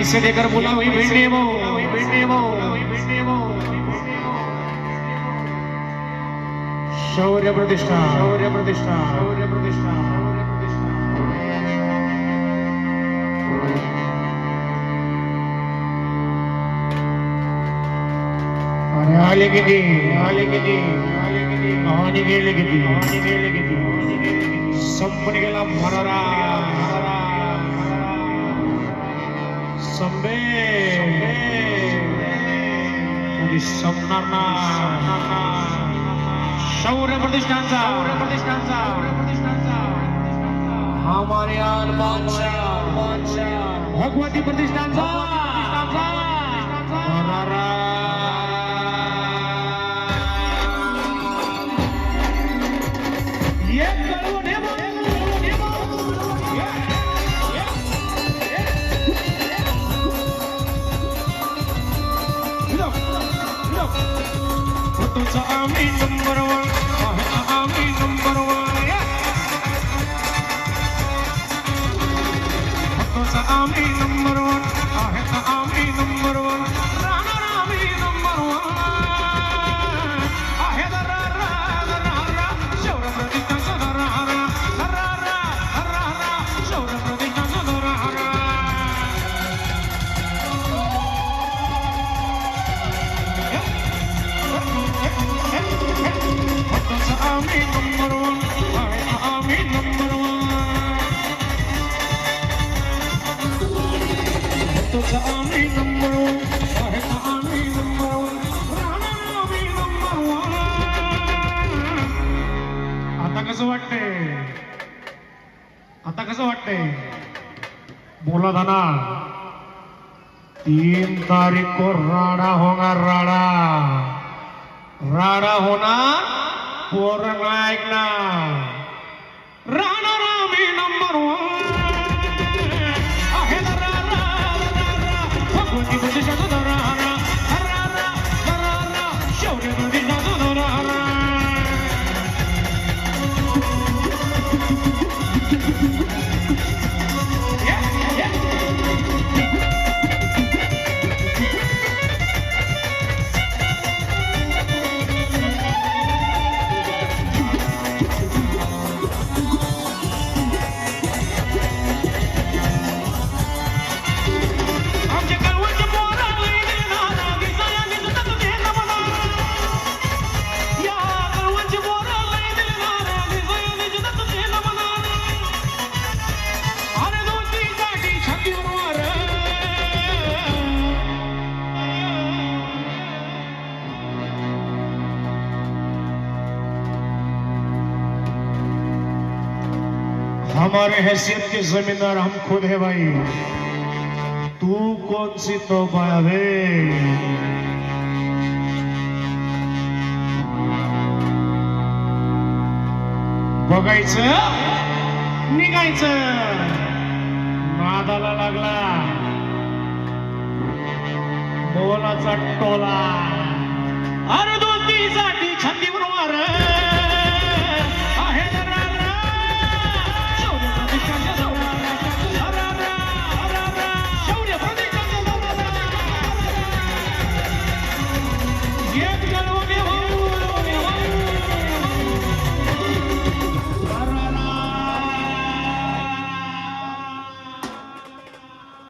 पैसे देकर बोला वही भिड़ने वो शौर्य प्रतिष्ठा अरे आले किती आणि गेले किती संपून गेला भरारा संबे कधी संपणार ना शौर्य प्रतिष्ठानचा हमारे भगवती प्रतिष्ठानचा आम्ही नंबर वन आम्ही नंबर वन आम्ही नंबर वन आम्ही नंबर वन राहणार आम्ही नंबर वन आहे शौर्य प्रतिष्ठानचा शौर्य प्रतिष्ठानचा आम्ही नंबर वन आम्ही नंबर वन आम्ही नंबर वन आम्ही नंबर वन आम्ही नंबर वन आता कसं वाटतंय बोला दाना 3 तारीख को राडा होणार राडा होणार पोरं ऐकणार राहणार आम्ही नंबर वन आहे भगवती प्रतिष्ठानचा शौर्य प्रतिष्ठानचा हमारे हैसियत के जमींदार हम खुद है भाई तू कौन सी तौबा है बघायचं निघायचं नादाला लागला बोलाचा टोला अरे 2-3 साठी छंदी